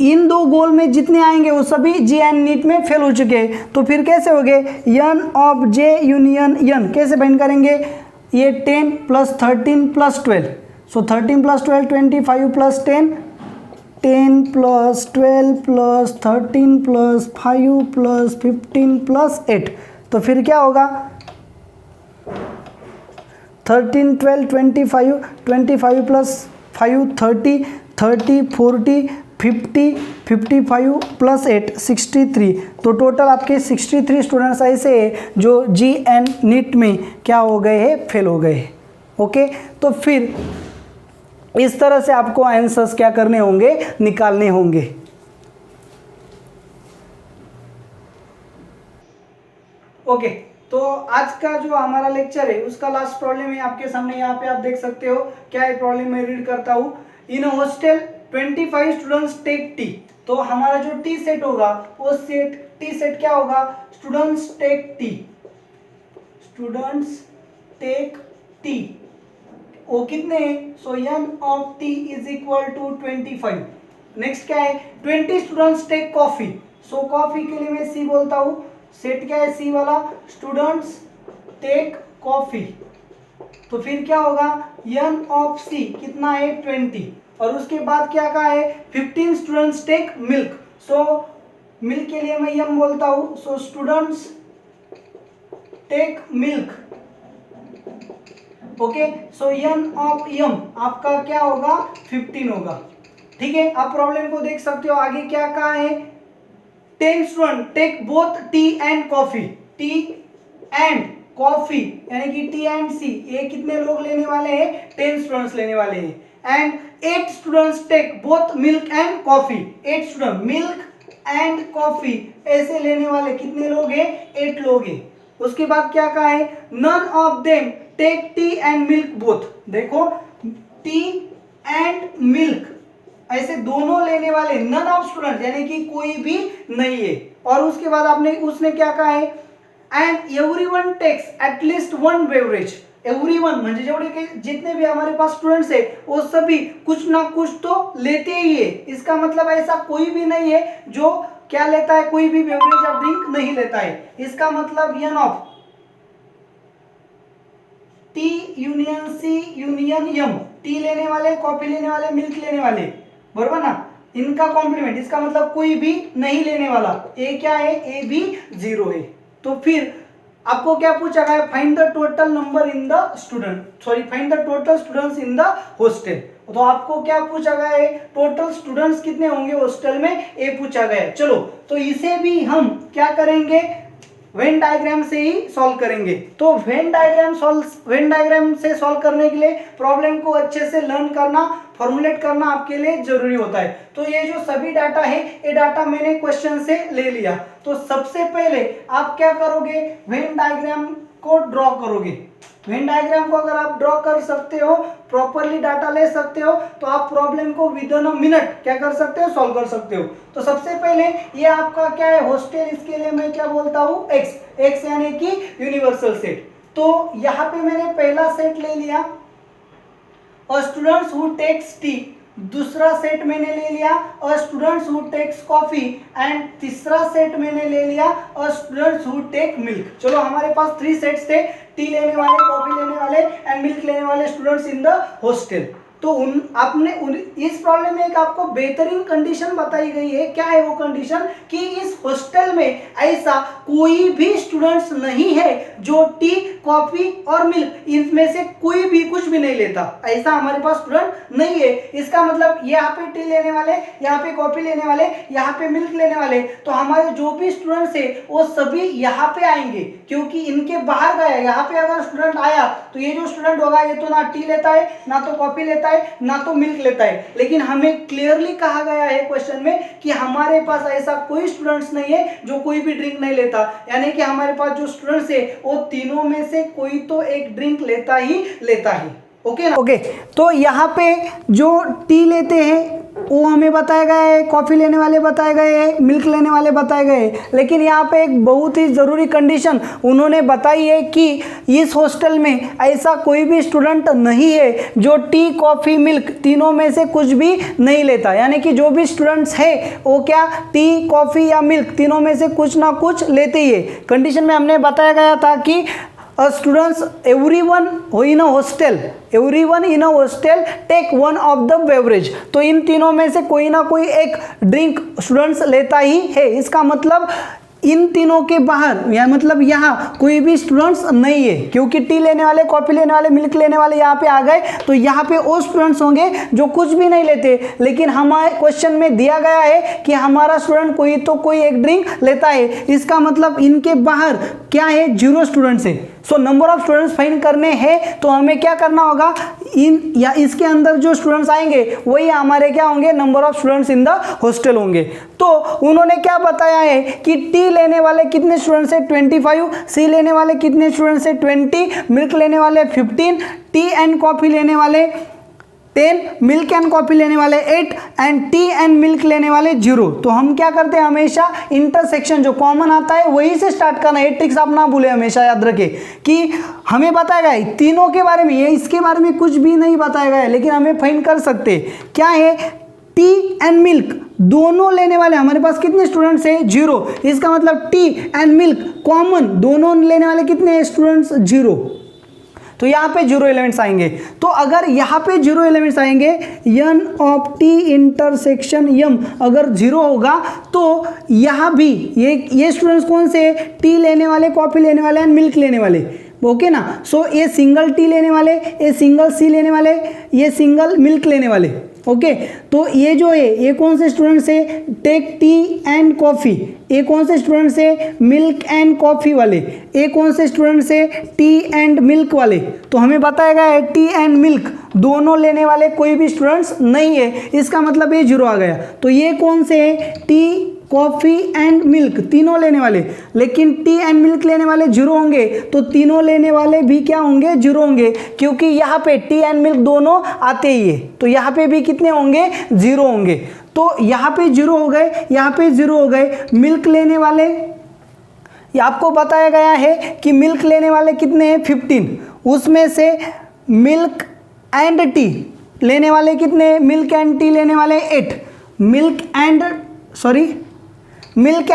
इन दो गोल में जितने आएंगे वो सभी जी एंड नीट में फेल हो चुके हैं। तो फिर कैसे हो गए, n(j यूनियन n) कैसे फाइंड करेंगे, ये 10 + 13 + 12, सो 13 + 12 25 + 10 10 + 12 + 13 + 5 + 15 + 8, तो फिर क्या होगा 13 12 25 25 + 5 30 30 40 50 55 + 8 63। तो टोटल आपके 63 स्टूडेंट्स ऐसे हैं जो जी एंड नीट में क्या हो गए हैं, फेल हो गए, ओके। तो फिर इस तरह से आपको आंसर्स क्या करने होंगे, निकालने होंगे, ओके। तो आज का जो हमारा लेक्चर है उसका लास्ट प्रॉब्लम है आपके सामने, यहाँ पे आप देख सकते हो क्या है प्रॉब्लम, मैं रीड करता हूँ। In hostel 25 students take tea, तो हमारा जो टी सेट होगा वो टी सेट क्या होगा, स्टूडेंट्स टेक टी, वो कितने हैं, सो n(t) = 25। नेक्स्ट क्या है, 20 स्टूडेंट्स टेक कॉफी, सो कॉफी के लिए मैं सी बोलता हूँ, सेट क्या है सी वाला, स्टूडेंट्स टेक कॉफी, तो फिर क्या होगा, n ऑफ c कितना है 20, और उसके बाद क्या कहा है 15 students take milk. So milk के लिए मैं m बोलता हूँ, so students take milk, okay. So n of m आपका क्या होगा 15 होगा, ठीक है। आप प्रॉब्लम को देख सकते हो, आगे क्या कहा है 10 student take both tea and coffee, tea and coffee यानी कि टी एंड सी, ये कितने लोग लेने वाले हैं 10 स्टूडेंट्स लेने वाले हैं। And 8 students take both milk and coffee, 8 student milk and coffee ऐसे लेने वाले कितने लोग हैं 8 लोग हैं। उसके बाद क्या कहा है none of them take tea and milk both, देखो टी एंड मिल्क ऐसे दोनों लेने वाले, नन ऑफ स्टूडेंट यानी कि कोई भी नहीं है। और उसके बाद आपने उसने क्या कहा है and everyone takes at least one beverage, everyone म्हणजे जेवढे जितने भी हमारे पास स्टूडेंट्स है वो सभी कुछ ना कुछ तो लेते ही है। इसका मतलब ऐसा कोई भी नहीं है जो क्या लेता है, कोई भी बेवरेज या ड्रिंक नहीं लेता है। इसका मतलब n of T union C union m, tea लेने वाले, कॉफी लेने वाले, मिल्क लेने वाले, बरोबर ना, इनका कॉम्प्लीमेंट, इसका मतलब कोई भी नहीं लेने वाला। ए क्या है, ए भी 0 है। तो फिर आपको क्या पूछा गया find the total number in the student, sorry find the total students in the hostel. तो आपको क्या पूछा गया है टोटल स्टूडेंट्स कितने होंगे हॉस्टल में, ए पूछा गया है। चलो तो इसे भी हम क्या करेंगे वेन डायग्राम से ही सॉल्व करेंगे। तो वेन डायग्राम से सॉल्व करने के लिए प्रॉब्लम को अच्छे से लर्न करना, फॉर्मुलेट करना आपके लिए जरूरी होता है। तो ये जो सभी डाटा है ये डाटा मैंने क्वेश्चन से ले लिया। तो सबसे पहले आप क्या करोगे वेन डायग्राम को ड्रॉ करोगे। वेन डायग्राम को अगर आप ड्रॉ कर सकते हो, प्रॉपरली डाटा ले सकते हो, तो आप प्रॉब्लम को विद इन अ मिनट क्या कर सकते हो सॉल्व कर सकते हो। तो सबसे पहले ये आपका क्या है हॉस्टल, इसके लिए मैं क्या बोलता हूँ एक्स यानी कि यूनिवर्सल सेट। तो यहाँ पे मैंने पहला सेट ले लिया और स्टूडेंट्स हु टेक्स टी, दूसरा सेट मैंने ले लिया और students who takes coffee, and तीसरा सेट मैंने ले लिया और स्टूडेंट्स हु टेक मिल्क। चलो हमारे पास 3 सेट्स थे, टी लेने वाले, कॉफी लेने वाले एंड मिल्क लेने वाले स्टूडेंट्स इन द हॉस्टल। तो इस प्रॉब्लम में एक आपको बेहतरीन कंडीशन बताई गई है। क्या है वो कंडीशन कि इस हॉस्टल में ऐसा कोई भी स्टूडेंट्स नहीं है जो टी, कॉफी और मिल्क इनमें से कोई भी कुछ भी नहीं लेता, ऐसा हमारे पास स्टूडेंट नहीं है। इसका मतलब यहाँ पे टी लेने वाले, यहाँ पे कॉफी लेने वाले, यहाँ पे मिल्क लेने वाले, तो हमारे जो भी स्टूडेंट्स है वो सभी यहाँ पे आएंगे क्योंकि इनके बाहर गया। यहाँ पे अगर स्टूडेंट आया तो ये जो स्टूडेंट होगा ये तो ना टी लेता है, ना तो कॉफी लेता है, ना तो मिल्क लेता है। लेकिन हमें क्लियरली कहा गया है क्वेश्चन में कि हमारे पास ऐसा कोई स्टूडेंट्स नहीं है जो कोई भी ड्रिंक नहीं लेता, यानी कि हमारे पास जो स्टूडेंट्स है वो तीनों में से कोई तो एक ड्रिंक लेता ही लेता है। ओके ना, ओके। तो यहाँ पे जो टी लेते हैं वो हमें बताया गया है, कॉफ़ी लेने वाले बताए गए हैं, मिल्क लेने वाले बताए गए हैं। लेकिन यहाँ पे एक बहुत ही ज़रूरी कंडीशन उन्होंने बताई है कि इस हॉस्टल में ऐसा कोई भी स्टूडेंट नहीं है जो टी, कॉफ़ी, मिल्क तीनों में से कुछ भी नहीं लेता। यानी कि जो भी स्टूडेंट्स है वो क्या टी, कॉफ़ी या मिल्क तीनों में से कुछ ना कुछ लेते ही है। कंडीशन में हमने बताया गया था कि students everyone in a hostel take one of the beverage। तो इन तीनों में से कोई ना कोई एक ड्रिंक स्टूडेंट्स लेता ही है। इसका मतलब इन तीनों के बाहर या मतलब यहाँ कोई भी स्टूडेंट्स नहीं है क्योंकि टी लेने वाले, कॉफ़ी लेने वाले, मिल्क लेने वाले यहाँ पे आ गए, तो यहाँ पे वो स्टूडेंट्स होंगे जो कुछ भी नहीं लेते। लेकिन हमारे क्वेश्चन में दिया गया है कि हमारा स्टूडेंट कोई तो कोई एक ड्रिंक लेता है। इसका मतलब इनके बाहर क्या है 0 स्टूडेंट्स है। So number of students find करने हैं तो हमें क्या करना होगा, इन या इसके अंदर जो स्टूडेंट्स आएंगे वही हमारे क्या होंगे number of students in the hostel होंगे। तो उन्होंने क्या बताया है कि टी लेने वाले कितने स्टूडेंट्स है 25, सी लेने वाले कितने स्टूडेंट्स है 20, मिल्क लेने वाले 15, टी एंड कॉफ़ी लेने वाले 10, मिल्क एंड कॉफ़ी लेने वाले 8 एंड टी एंड मिल्क लेने वाले 0। तो हम क्या करते हैं हमेशा इंटरसेक्शन जो कॉमन आता है वही से स्टार्ट करना है। ट्रिक्स आप ना भूले, हमेशा याद रखें कि हमें बताया गया है तीनों के बारे में, ये इसके बारे में कुछ भी नहीं बताया गया है लेकिन हमें फाइंड कर सकते क्या है टी एंड मिल्क दोनों लेने वाले हमारे पास कितने स्टूडेंट्स है 0। इसका मतलब टी एंड मिल्क कॉमन दोनों लेने वाले कितने स्टूडेंट्स 0। तो यहाँ पे 0 एलिमेंट्स आएंगे। तो अगर यहाँ पे 0 एलिमेंट्स आएंगे, n of t intersection m अगर 0 होगा तो यहाँ भी ये स्टूडेंट्स कौन से, टी लेने वाले, कॉफी लेने वाले एंड मिल्क लेने वाले, ओके ना। सो ये सिंगल टी लेने वाले, ये सिंगल सी लेने वाले, ये सिंगल मिल्क लेने वाले, ओके। तो ये जो है ये कौन से स्टूडेंट्स है, टेक टी एंड कॉफ़ी, ये कौन से स्टूडेंट्स है, मिल्क एंड कॉफ़ी वाले, ये कौन से स्टूडेंट्स है, टी एंड मिल्क वाले। तो हमें बताया गया है टी एंड मिल्क दोनों लेने वाले कोई भी स्टूडेंट्स नहीं है, इसका मतलब ये 0 आ गया। तो ये कौन से है, टी, कॉफ़ी एंड मिल्क तीनों लेने वाले, लेकिन टी एंड मिल्क लेने वाले 0 होंगे, तो तीनों लेने वाले भी क्या होंगे, 0 होंगे, क्योंकि यहाँ पे टी एंड मिल्क दोनों आते ही है। तो यहाँ पे भी कितने होंगे, 0 होंगे। तो यहाँ पे 0 हो गए, यहाँ पे 0 हो गए। मिल्क लेने वाले, ये आपको बताया गया है कि मिल्क लेने वाले कितने हैं, 15, उसमें से मिल्क एंड टी लेने वाले कितने, मिल्क एंड टी लेने वाले 8, मिल्क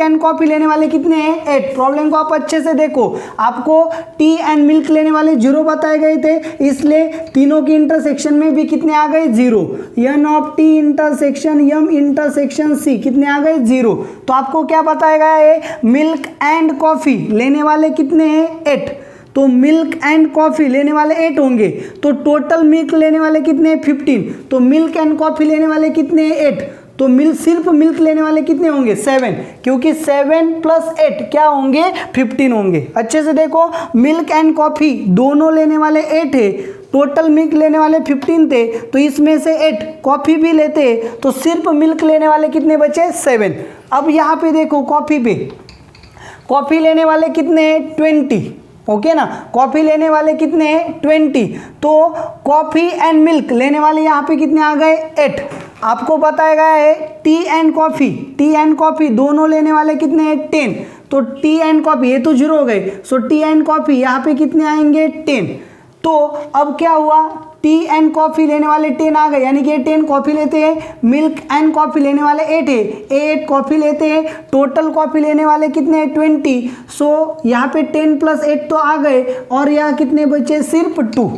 एंड कॉफ़ी लेने वाले कितने हैं, 8। प्रॉब्लम को आप अच्छे से देखो, आपको टी एंड मिल्क लेने वाले 0 बताए गए थे, इसलिए तीनों की इंटरसेक्शन में भी कितने आ गए, 0। n of T intersection m intersection c कितने आ गए, 0। तो आपको क्या बताया गया है, मिल्क एंड कॉफ़ी लेने वाले कितने हैं, 8। तो मिल्क एंड कॉफ़ी लेने वाले 8 होंगे, तो टोटल मिल्क लेने वाले कितने हैं, 15। तो मिल्क एंड कॉफ़ी लेने वाले कितने हैं, 8। तो सिर्फ मिल्क लेने वाले कितने होंगे, 7, क्योंकि 7 + 8 क्या होंगे, 15 होंगे। अच्छे से देखो, मिल्क एंड कॉफ़ी दोनों लेने वाले 8 है, टोटल मिल्क लेने वाले 15 थे, तो इसमें से 8 कॉफ़ी भी लेते तो सिर्फ मिल्क लेने वाले कितने बचे, 7। अब यहाँ पे देखो, कॉफ़ी लेने वाले कितने हैं, 20, ओके ना। कॉफ़ी लेने वाले कितने हैं, 20। तो कॉफ़ी एंड मिल्क लेने वाले यहाँ पे कितने आ गए, 8। आपको बताया गया है टी एंड कॉफ़ी दोनों लेने वाले कितने हैं, 10। तो टी एंड कॉफ़ी ये तो 0 हो गए, सो टी एंड कॉफ़ी यहाँ पे कितने आएंगे, 10। तो अब क्या हुआ, टी एंड कॉफ़ी लेने वाले 10 आ गए, यानी कि 10 कॉफ़ी लेते हैं, मिल्क एंड कॉफ़ी लेने वाले 8 है, 8 कॉफ़ी लेते हैं, टोटल कॉफ़ी लेने वाले कितने हैं, 20। सो यहाँ पे 10 + 8 तो आ गए, और यहाँ कितने बचे, सिर्फ 2।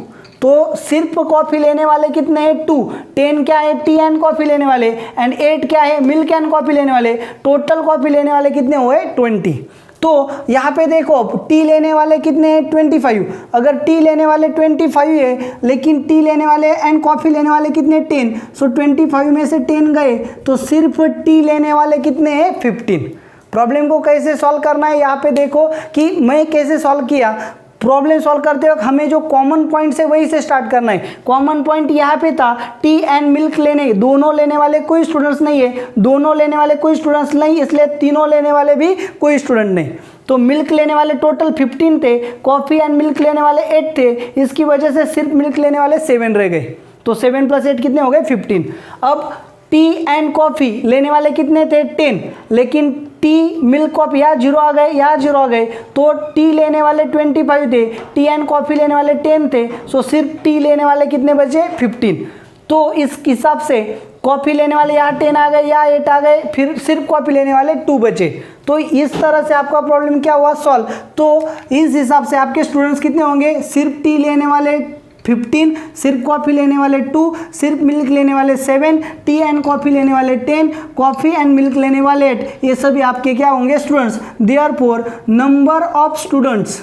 तो सिर्फ कॉफ़ी लेने वाले कितने हैं, 2। 10 क्या है, टी एंड कॉफ़ी लेने वाले, एंड 8 क्या है, मिल्क एंड कॉफ़ी लेने वाले। टोटल कॉफ़ी लेने वाले कितने हुए, 20। तो यहाँ पे देखो, टी लेने वाले कितने हैं, 25। अगर टी लेने वाले 25 है, लेकिन टी लेने वाले एंड कॉफ़ी लेने वाले कितने, 10। सो 25 में से 10 गए, तो सिर्फ टी लेने वाले कितने हैं, 15। प्रॉब्लम को कैसे सॉल्व करना है, यहाँ पे देखो कि मैं कैसे सॉल्व किया। प्रॉब्लम सॉल्व करते वक्त हमें जो कॉमन पॉइंट है वही से स्टार्ट करना है। कॉमन पॉइंट यहाँ पे था, टी एंड मिल्क दोनों लेने वाले कोई स्टूडेंट्स नहीं है, दोनों लेने वाले कोई स्टूडेंट्स नहीं, इसलिए तीनों लेने वाले भी कोई स्टूडेंट नहीं। तो मिल्क लेने वाले टोटल 15 थे, कॉफ़ी एंड मिल्क लेने वाले 8 थे, इसकी वजह से सिर्फ मिल्क लेने वाले 7 रह गए। तो 7 + 8 कितने हो गए, 15। अब टी एंड कॉफ़ी लेने वाले कितने थे, 10, लेकिन टी मिल्क कॉफ़ी यहाँ 0 आ गए, यहाँ 0 आ गए, तो टी लेने वाले 25 थे, टी एंड कॉफ़ी लेने वाले 10 थे, सो सिर्फ टी लेने वाले कितने बचे, 15। तो इस हिसाब से कॉफ़ी लेने वाले यहाँ 10 आ गए, यहाँ 8 आ गए, फिर सिर्फ कॉफ़ी लेने वाले 2 बचे। तो इस तरह से आपका प्रॉब्लम क्या हुआ, सॉल्व। तो इस हिसाब से आपके स्टूडेंट्स कितने होंगे, सिर्फ टी लेने वाले 15, सिर्फ कॉफ़ी लेने वाले 2, सिर्फ मिल्क लेने वाले 7, टी एंड कॉफ़ी लेने वाले 10, कॉफ़ी एंड मिल्क लेने वाले 8, ये सभी आपके क्या होंगे, students. Therefore number of students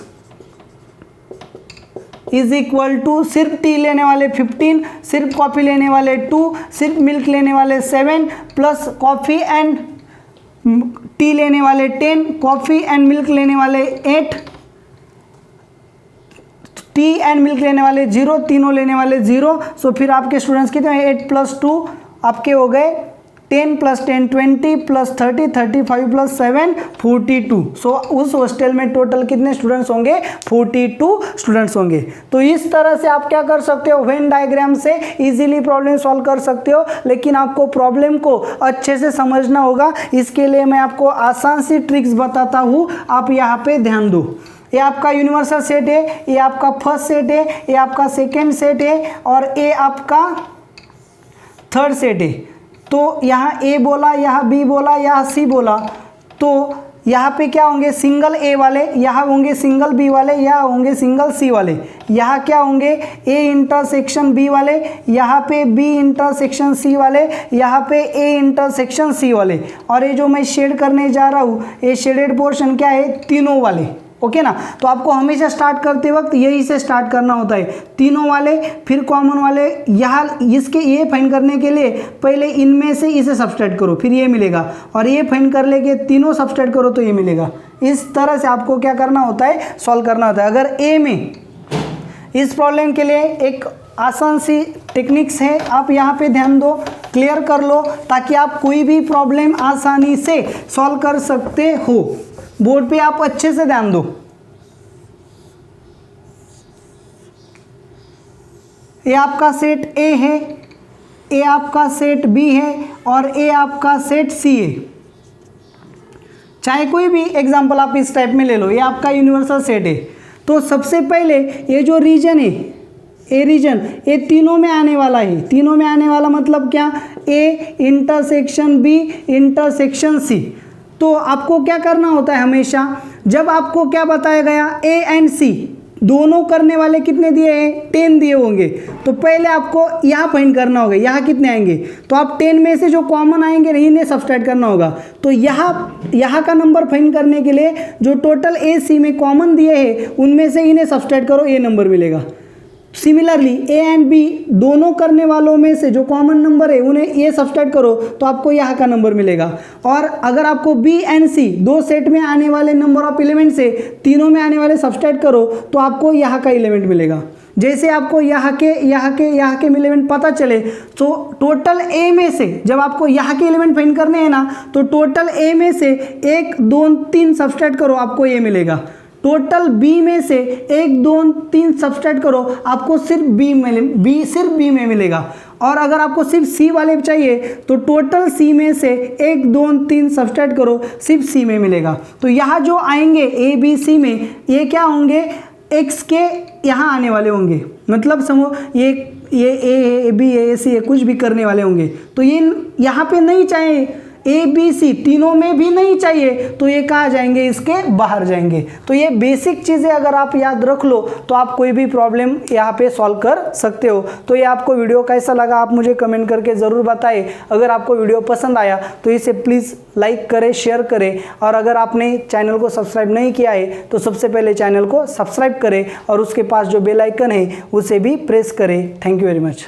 is equal to सिर्फ टी लेने वाले 15, सिर्फ कॉफ़ी लेने वाले 2, सिर्फ मिल्क लेने वाले 7, प्लस कॉफ़ी एंड टी लेने वाले 10, कॉफ़ी एंड मिल्क लेने वाले 8, टी एंड मिल्क लेने वाले 0, तीनों लेने वाले 0। सो फिर आपके स्टूडेंट्स कितने हैं, 8 + 2 आपके हो गए 10 + 10 20 + 30 35 + 7 42। सो उस हॉस्टल में टोटल कितने स्टूडेंट्स होंगे, 42 स्टूडेंट्स होंगे। तो इस तरह से आप क्या कर सकते हो, वेन डायग्राम से इजीली प्रॉब्लम सॉल्व कर सकते हो, लेकिन आपको प्रॉब्लम को अच्छे से समझना होगा। इसके लिए मैं आपको आसान सी ट्रिक्स बताता हूँ, आप यहाँ पे ध्यान दो। ये आपका यूनिवर्सल सेट है, ये आपका फर्स्ट सेट है, ये आपका सेकेंड सेट है, और ये आपका थर्ड सेट है। तो यहाँ ए बोला, यहाँ बी बोला, यहाँ सी बोला, तो यहाँ पे क्या होंगे सिंगल ए वाले, यहाँ होंगे सिंगल बी वाले, यहाँ होंगे सिंगल सी वाले, यहाँ क्या होंगे ए इंटरसेक्शन बी वाले, यहाँ पे बी इंटरसेक्शन सी वाले, यहाँ पे ए इंटरसेक्शन सी वाले। और ये जो मैं शेड करने जा रहा हूँ ये शेडेड पोर्शन क्या है, तीनों वाले। ओके ना, तो आपको हमेशा स्टार्ट करते वक्त यही से स्टार्ट करना होता है, तीनों वाले फिर कॉमन वाले। यहाँ इसके ये फाइंड करने के लिए पहले इनमें से इसे सब्सट्रैक्ट करो फिर ये मिलेगा, और ये फाइंड कर लेके तीनों सब्सट्रैक्ट करो तो ये मिलेगा। इस तरह से आपको क्या करना होता है, सॉल्व करना होता है। अगर ए में इस प्रॉब्लम के लिए एक आसान सी टेक्निक्स है, आप यहाँ पे ध्यान दो, क्लियर कर लो ताकि आप कोई भी प्रॉब्लम आसानी से सॉल्व कर सकते हो। बोर्ड पे आप अच्छे से ध्यान दो। ये आपका सेट ए है, ए आपका सेट बी है और ए आपका सेट सी है। चाहे कोई भी एग्जांपल आप इस टाइप में ले लो, ये आपका यूनिवर्सल सेट है। तो सबसे पहले ये जो रीजन है, ए रीजन, ये तीनों में आने वाला है। तीनों में आने वाला मतलब क्या, A intersection B intersection C. तो आपको क्या करना होता है हमेशा, जब आपको क्या बताया गया ए एंड सी दोनों करने वाले कितने दिए हैं, 10 दिए होंगे, तो पहले आपको यहाँ फाइंड करना होगा यहाँ कितने आएंगे। तो आप 10 में से जो कॉमन आएंगे इन्हें सब्सट्रैक्ट करना होगा। तो यहाँ का नंबर फाइंड करने के लिए जो टोटल ए सी में कॉमन दिए हैं उनमें से इन्हें सब्सट्रैक्ट करो, ये नंबर मिलेगा। सिमिलरली ए एंड बी दोनों करने वालों में से जो कॉमन नंबर है उन्हें ये सब्सट्रैक्ट करो तो आपको यहाँ का नंबर मिलेगा। और अगर आपको बी एंड सी दो सेट में आने वाले नंबर ऑफ एलिमेंट से तीनों में आने वाले सब्सट्रैक्ट करो तो आपको यहाँ का एलिमेंट मिलेगा। जैसे आपको यहाँ के एलिमेंट पता चले तो टोटल ए में से जब आपको यहाँ के एलिमेंट फाइंड करने हैं ना, तो टोटल ए में से 1 2 3 सब्सट्रैक्ट करो आपको ये मिलेगा। टोटल बी में से 1 2 3 सब्सट्रैक्ट करो आपको सिर्फ बी में मिलेगा। और अगर आपको सिर्फ सी वाले चाहिए तो टोटल सी में से 1 2 3 सब्सट्रैक्ट करो, सिर्फ सी में मिलेगा। तो यहाँ जो आएंगे ए बी सी में ये क्या होंगे, एक्स के यहाँ आने वाले होंगे, मतलब समझो ये ए बी ए सी ए कुछ भी करने वाले होंगे। तो ये यहाँ पे नहीं चाहिए, ए बी सी तीनों में भी नहीं चाहिए तो ये कहाँ जाएंगे, इसके बाहर जाएंगे। तो ये बेसिक चीज़ें अगर आप याद रख लो तो आप कोई भी प्रॉब्लम यहाँ पे सॉल्व कर सकते हो। तो ये आपको वीडियो कैसा लगा आप मुझे कमेंट करके ज़रूर बताएं। अगर आपको वीडियो पसंद आया तो इसे प्लीज़ लाइक करें, शेयर करें, और अगर आपने चैनल को सब्सक्राइब नहीं किया है तो सबसे पहले चैनल को सब्सक्राइब करें और उसके पास जो बेल आइकन है उसे भी प्रेस करें। Thank you very much.